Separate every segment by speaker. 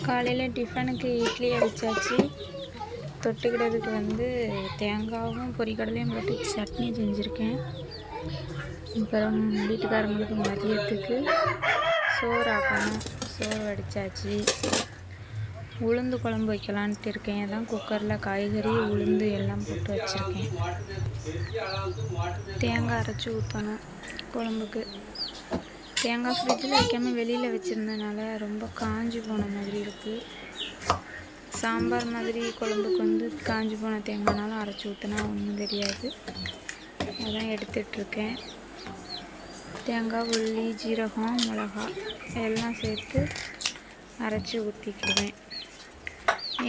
Speaker 1: காலையில் டிஃபனுக்கு இட்லி அடித்தாச்சு. தொட்டுக்கிறதுக்கு வந்து தேங்காவும் பொரிக்கடலையும் போட்டு சட்னி செஞ்சுருக்கேன். அப்புறம் வீட்டுக்காரங்களுக்கு மதியத்துக்கு சோறு ஆக்கணும். சோறு வடித்தாச்சு. உளுந்து குழம்பு வைக்கலான்ட்டு இருக்கேன். அதான் குக்கரில் காய்கறி உளுந்து எல்லாம் போட்டு வச்சுருக்கேன். தேங்காய் அரைச்சி ஊற்றணும் குழம்புக்கு. தேங்காய் ஃப்ரிட்ஜில் வைக்காமல் வெளியில் வச்சுருந்தனால ரொம்ப காஞ்சி போன மாதிரி இருக்குது. சாம்பார் மாதிரி குழம்புக்கு வந்து காஞ்சி போன தேங்காய்னாலும் அரைச்சி ஊற்றினா ஒன்றும் தெரியாது. அதான் எடுத்துகிட்ருக்கேன். தேங்காய், உள்ளி, ஜீரகம், மிளகா எல்லாம் சேர்த்து அரைச்சி ஊற்றிக்குவேன்.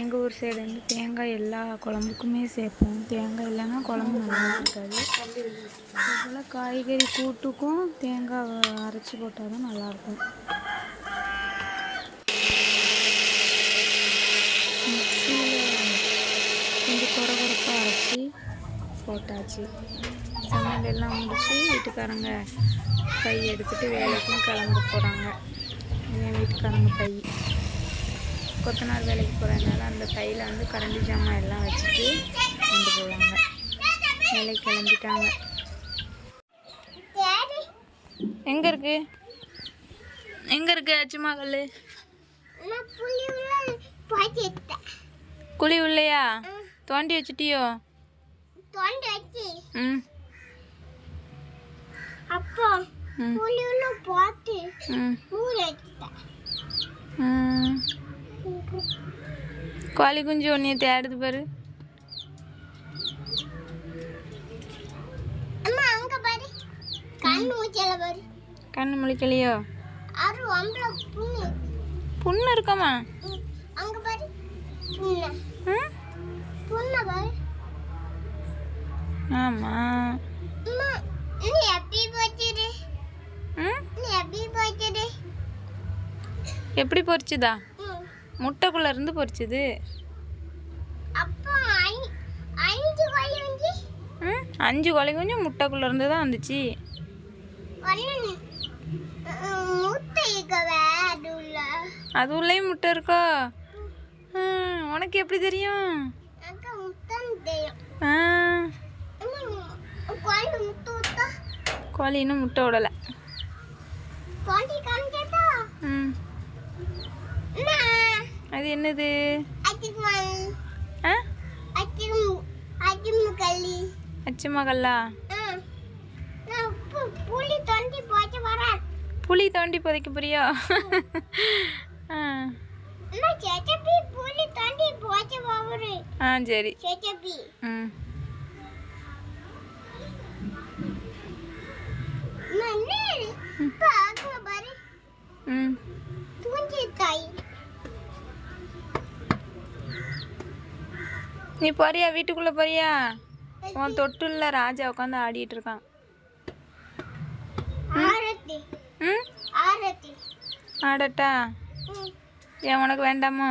Speaker 1: எங்கள் ஊர் சைடு வந்து தேங்காய் எல்லா குழம்புக்குமே சேர்ப்போம். தேங்காய் இல்லைன்னா குழம்பு நல்லா இருக்காது. அதுபோல் காய்கறி கூட்டுக்கும் தேங்காய் அரைச்சி போட்டால் தான் நல்லாயிருக்கும். மிக்சியில் கொஞ்சம் கொரகொரப்பாக அரைச்சி போட்டாச்சு. சமையல் எல்லாம் முடிச்சு வீட்டுக்காரங்க பை எடுத்துகிட்டு வேலைக்கும் கிளம்ப போகிறாங்க. என் வீட்டுக்காரங்க பை கொத்தனார் வேலைக்கு போகிறதுனால அந்த பையில் வந்து கரண்டி ஜாமான் எல்லாம் வச்சுட்டு கொண்டு போவாங்க. வேலைக்கு கிளம்பிட்டாங்க. எங்கே இருக்கு அச்சுமாக்கல்? குழி உள்ளையா? தோண்டி வச்சுட்டியோ? ம்
Speaker 2: அப்போ புளியுள்ள போட்டு
Speaker 1: கோழி குஞ்சு ஒன்றைய தேடுது பாரு. கண்ணு முழிக்கலையோ? புண்ணு இருக்காமா? ஆமா. எப்படி பொரிச்சுதா? முட்டைக்குள்ள இருந்து பொரிச்சுது. 5 கோழி குஞ்சு முட்டைக்குள்ள இருந்து தான் வந்துச்சு. அது உள்ளேயும் முட்டை இருக்கோ? உனக்கு எப்படி தெரியும்? கோழி இன்னும் முட்டை விடலை. அது என்னது? அச்சுமகல்லா? புளி தோண்டி புதைக்க போறியா? சரி. நீ போறியா? வீட்டுக்குள்ள போறியா? உன் தொட்டுல ராஜா உட்காந்து ஆடிட்டு இருக்கான். ஆடட்டா? ஏன் உனக்கு வேண்டாமோ?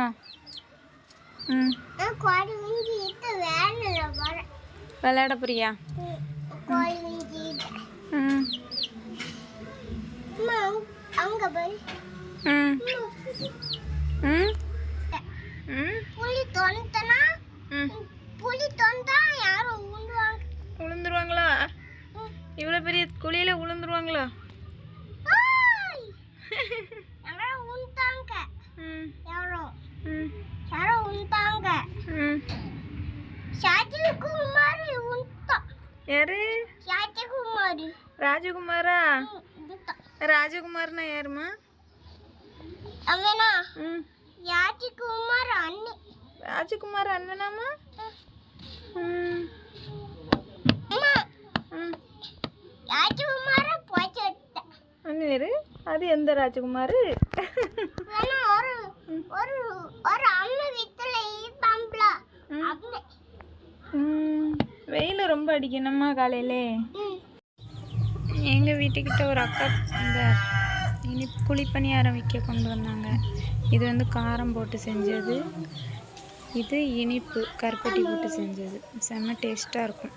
Speaker 1: விளையாட போறியா? உளுந்துருவாங்களா? இவ்வளோ பெரிய குழியில உளுந்துருவாங்களா? யாரு? ராஜகுமாரா? ராஜகுமார்னா யாருமா? ராஜகுமார் அண்ணனாமா? அண்ணரு? அது எந்த ராஜகுமார்? வெயில் ரொம்ப அடிக்கணுமா காலையிலே? எங்கள் வீட்டுக்கிட்ட ஒரு அக்கா இந்த இனிப்பு குழிப்பணியாரம் விற்க கொண்டு வந்தாங்க. இது வந்து காரம் போட்டு செஞ்சது, இது இனிப்பு கருப்பட்டி போட்டு செஞ்சது. செம்ம டேஸ்ட்டாக இருக்கும்.